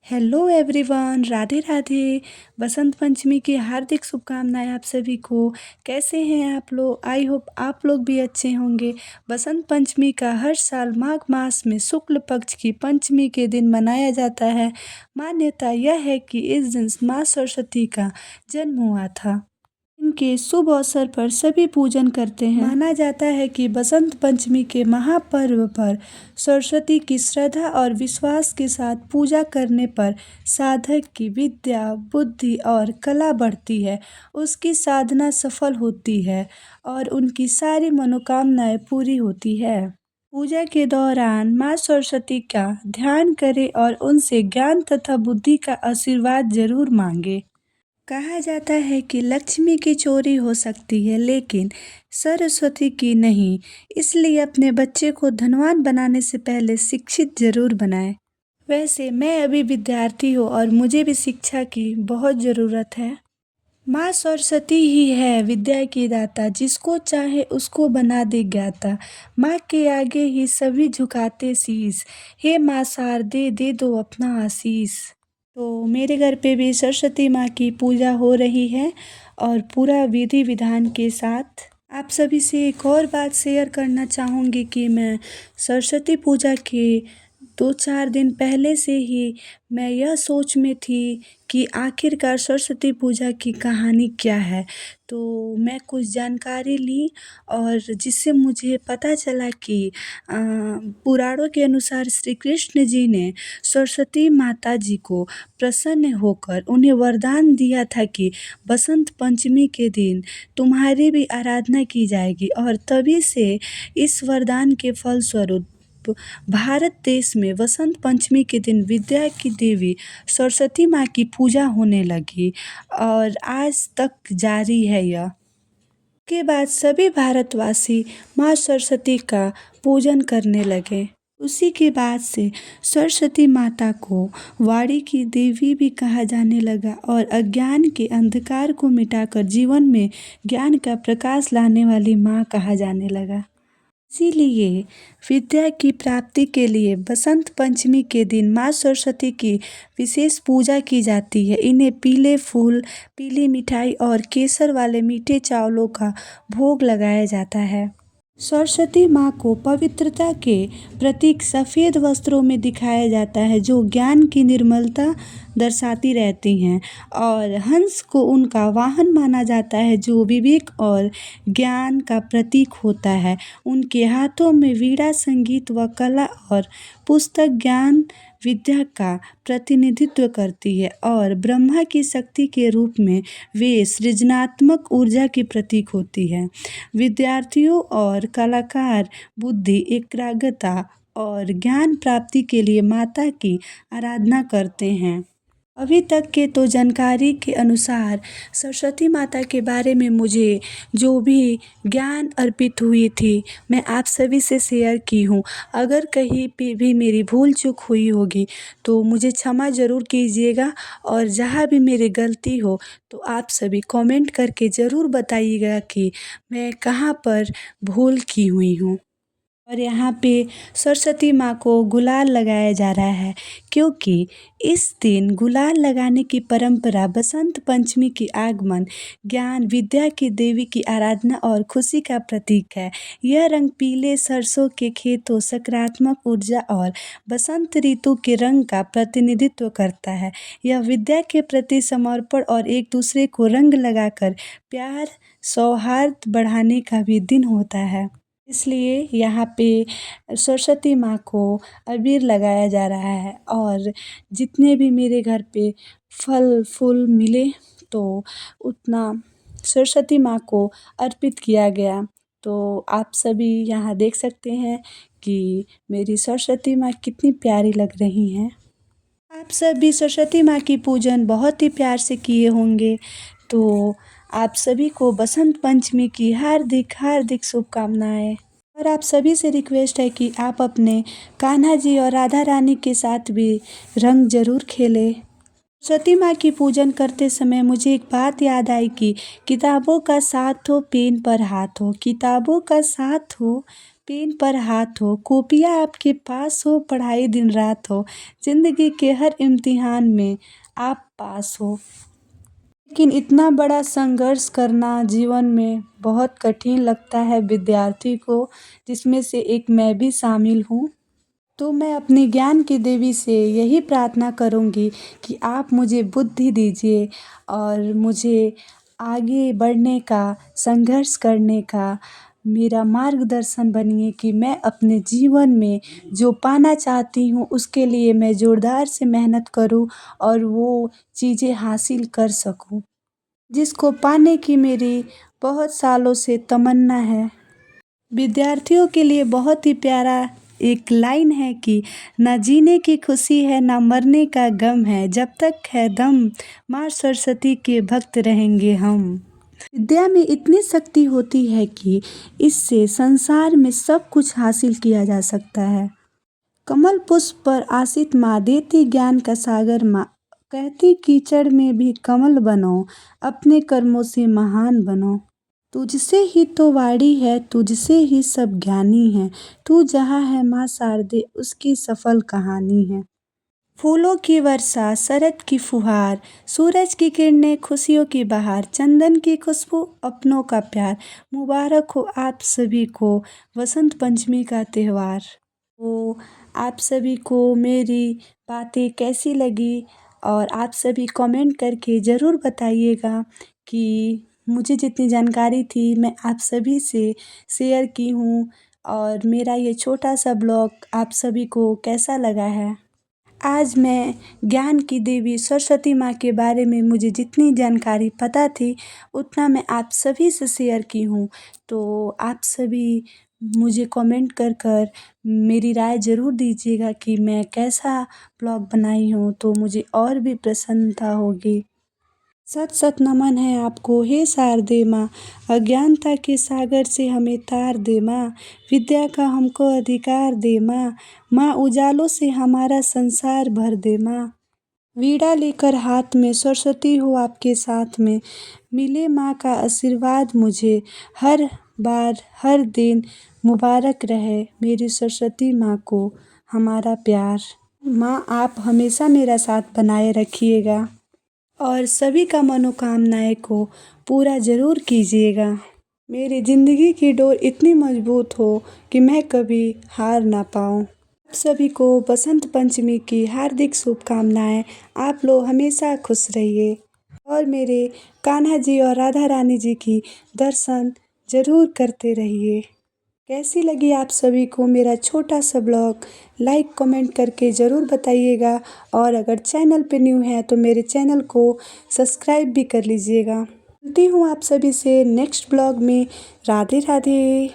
Hello everyone, Radhe Radhe. Basant Panchami की हार्दिक शुभकामनाएं आप सभी को। कैसे हैं आप लोग? आई होप आप लोग भी अच्छे होंगे। बसंत पंचमी का हर साल माघ मास में शुक्ल पक्ष की पंचमी के दिन मनाया जाता है। मान्यता यह है कि इस दिन माँ सरस्वती का जन्म हुआ था। इनके शुभ अवसर पर सभी पूजन करते हैं। माना जाता है कि बसंत पंचमी के महापर्व पर सरस्वती की श्रद्धा और विश्वास के साथ पूजा करने पर साधक की विद्या, बुद्धि और कला बढ़ती है, उसकी साधना सफल होती है और उनकी सारी मनोकामनाएं पूरी होती है। पूजा के दौरान माँ सरस्वती का ध्यान करें और उनसे ज्ञान तथा बुद्धि का आशीर्वाद जरूर मांगे। कहा जाता है कि लक्ष्मी की चोरी हो सकती है लेकिन सरस्वती की नहीं, इसलिए अपने बच्चे को धनवान बनाने से पहले शिक्षित जरूर बनाएं। वैसे मैं अभी विद्यार्थी हूँ और मुझे भी शिक्षा की बहुत ज़रूरत है। माँ सरस्वती ही है विद्या की दाता, जिसको चाहे उसको बना दे ज्ञाता। माँ के आगे ही सभी झुकाते शीस, हे माँ शारदे दे दो अपना आशीष। तो मेरे घर पे भी सरस्वती माँ की पूजा हो रही है और पूरा विधि विधान के साथ। आप सभी से एक और बात शेयर करना चाहूँगी कि मैं सरस्वती पूजा के 2-4 दिन पहले से ही मैं यह सोच में थी कि आखिरकार सरस्वती पूजा की कहानी क्या है। तो मैं कुछ जानकारी ली और जिससे मुझे पता चला कि पुराणों के अनुसार श्री कृष्ण जी ने सरस्वती माता जी को प्रसन्न होकर उन्हें वरदान दिया था कि बसंत पंचमी के दिन तुम्हारी भी आराधना की जाएगी, और तभी से इस वरदान के फलस्वरूप भारत देश में वसंत पंचमी के दिन विद्या की देवी सरस्वती माँ की पूजा होने लगी और आज तक जारी है यह। के बाद सभी भारतवासी माँ सरस्वती का पूजन करने लगे। उसी के बाद से सरस्वती माता को वाणी की देवी भी कहा जाने लगा और अज्ञान के अंधकार को मिटाकर जीवन में ज्ञान का प्रकाश लाने वाली माँ कहा जाने लगा। इसीलिए विद्या की प्राप्ति के लिए बसंत पंचमी के दिन माँ सरस्वती की विशेष पूजा की जाती है। इन्हें पीले फूल, पीली मिठाई और केसर वाले मीठे चावलों का भोग लगाया जाता है। सरस्वती माँ को पवित्रता के प्रतीक सफ़ेद वस्त्रों में दिखाया जाता है, जो ज्ञान की निर्मलता दर्शाती रहती हैं, और हंस को उनका वाहन माना जाता है, जो विवेक और ज्ञान का प्रतीक होता है। उनके हाथों में वीणा संगीत व कला और पुस्तक ज्ञान विद्या का प्रतिनिधित्व करती है, और ब्रह्मा की शक्ति के रूप में वे सृजनात्मक ऊर्जा की प्रतीक होती है। विद्यार्थियों और कलाकार बुद्धि, एकाग्रता और ज्ञान प्राप्ति के लिए माता की आराधना करते हैं। अभी तक के तो जानकारी के अनुसार सरस्वती माता के बारे में मुझे जो भी ज्ञान अर्पित हुई थी, मैं आप सभी से शेयर की हूँ। अगर कहीं पे भी मेरी भूल चूक हुई होगी तो मुझे क्षमा ज़रूर कीजिएगा, और जहाँ भी मेरी गलती हो तो आप सभी कमेंट करके ज़रूर बताइएगा कि मैं कहाँ पर भूल की हुई हूँ। और यहाँ पे सरस्वती माँ को गुलाल लगाया जा रहा है, क्योंकि इस दिन गुलाल लगाने की परंपरा बसंत पंचमी की आगमन, ज्ञान विद्या की देवी की आराधना और खुशी का प्रतीक है। यह रंग पीले सरसों के खेतों, सकारात्मक ऊर्जा और बसंत ऋतु के रंग का प्रतिनिधित्व करता है। यह विद्या के प्रति समर्पण और एक दूसरे को रंग लगाकर प्यार, सौहार्द बढ़ाने का भी दिन होता है। इसलिए यहाँ पे सरस्वती माँ को अबीर लगाया जा रहा है, और जितने भी मेरे घर पे फल फूल मिले तो उतना सरस्वती माँ को अर्पित किया गया। तो आप सभी यहाँ देख सकते हैं कि मेरी सरस्वती माँ कितनी प्यारी लग रही हैं। आप सभी सरस्वती माँ की पूजन बहुत ही प्यार से किए होंगे। तो आप सभी को बसंत पंचमी की हार्दिक हार्दिक शुभकामनाएं। और आप सभी से रिक्वेस्ट है कि आप अपने कान्हा जी और राधा रानी के साथ भी रंग जरूर खेलें। सरस्वती माँ की पूजन करते समय मुझे एक बात याद आई कि किताबों का साथ हो, पेन पर हाथ हो। किताबों का साथ हो, पेन पर हाथ हो, कॉपियाँ आपके पास हो, पढ़ाई दिन रात हो, ज़िंदगी के हर इम्तिहान में आप पास हो। लेकिन इतना बड़ा संघर्ष करना जीवन में बहुत कठिन लगता है विद्यार्थी को, जिसमें से एक मैं भी शामिल हूँ। तो मैं अपनी ज्ञान की देवी से यही प्रार्थना करूँगी कि आप मुझे बुद्धि दीजिए और मुझे आगे बढ़ने का, संघर्ष करने का मेरा मार्गदर्शन बनिए कि मैं अपने जीवन में जो पाना चाहती हूँ उसके लिए मैं ज़ोरदार से मेहनत करूँ और वो चीज़ें हासिल कर सकूँ, जिसको पाने की मेरी बहुत सालों से तमन्ना है। विद्यार्थियों के लिए बहुत ही प्यारा एक लाइन है कि ना जीने की खुशी है, ना मरने का गम है, जब तक है दम माँ सरस्वती के भक्त रहेंगे हम। विद्या में इतनी शक्ति होती है कि इससे संसार में सब कुछ हासिल किया जा सकता है। कमल पुष्प पर आशित माँ देती ज्ञान का सागर माँ, कहती कीचड़ में भी कमल बनो, अपने कर्मों से महान बनो। तुझसे ही तो वाणी है, तुझसे ही सब ज्ञानी है, तू जहाँ है माँ शारदे उसकी सफल कहानी है। फूलों की वर्षा, शरद की फुहार, सूरज की किरणें, खुशियों की बहार, चंदन की खुशबू, अपनों का प्यार, मुबारक हो आप सभी को वसंत पंचमी का त्यौहार। तो आप सभी को मेरी बातें कैसी लगी और आप सभी कमेंट करके ज़रूर बताइएगा कि मुझे जितनी जानकारी थी मैं आप सभी से शेयर की हूँ और मेरा ये छोटा सा ब्लॉग आप सभी को कैसा लगा है। आज मैं ज्ञान की देवी सरस्वती माँ के बारे में मुझे जितनी जानकारी पता थी उतना मैं आप सभी से शेयर की हूँ। तो आप सभी मुझे कमेंट कर मेरी राय ज़रूर दीजिएगा कि मैं कैसा ब्लॉग बनाई हूँ, तो मुझे और भी प्रसन्नता होगी। सत सत नमन है आपको हे शारदे माँ, अज्ञानता के सागर से हमें तार दे माँ, विद्या का हमको अधिकार दे माँ, माँ उजालों से हमारा संसार भर दे माँ। वीणा लेकर हाथ में सरस्वती हो आपके साथ में, मिले माँ का आशीर्वाद मुझे हर बार हर दिन, मुबारक रहे मेरी सरस्वती माँ को हमारा प्यार। माँ आप हमेशा मेरा साथ बनाए रखिएगा और सभी का मनोकामनाएं को पूरा ज़रूर कीजिएगा। मेरी ज़िंदगी की डोर इतनी मजबूत हो कि मैं कभी हार ना पाऊँ। आप सभी को बसंत पंचमी की हार्दिक शुभकामनाएं। आप लोग हमेशा खुश रहिए और मेरे कान्हा जी और राधा रानी जी की दर्शन ज़रूर करते रहिए। कैसी लगी आप सभी को मेरा छोटा सा ब्लॉग, लाइक कमेंट करके ज़रूर बताइएगा और अगर चैनल पे न्यू है तो मेरे चैनल को सब्सक्राइब भी कर लीजिएगा। मिलती हूँ आप सभी से नेक्स्ट ब्लॉग में। राधे राधे।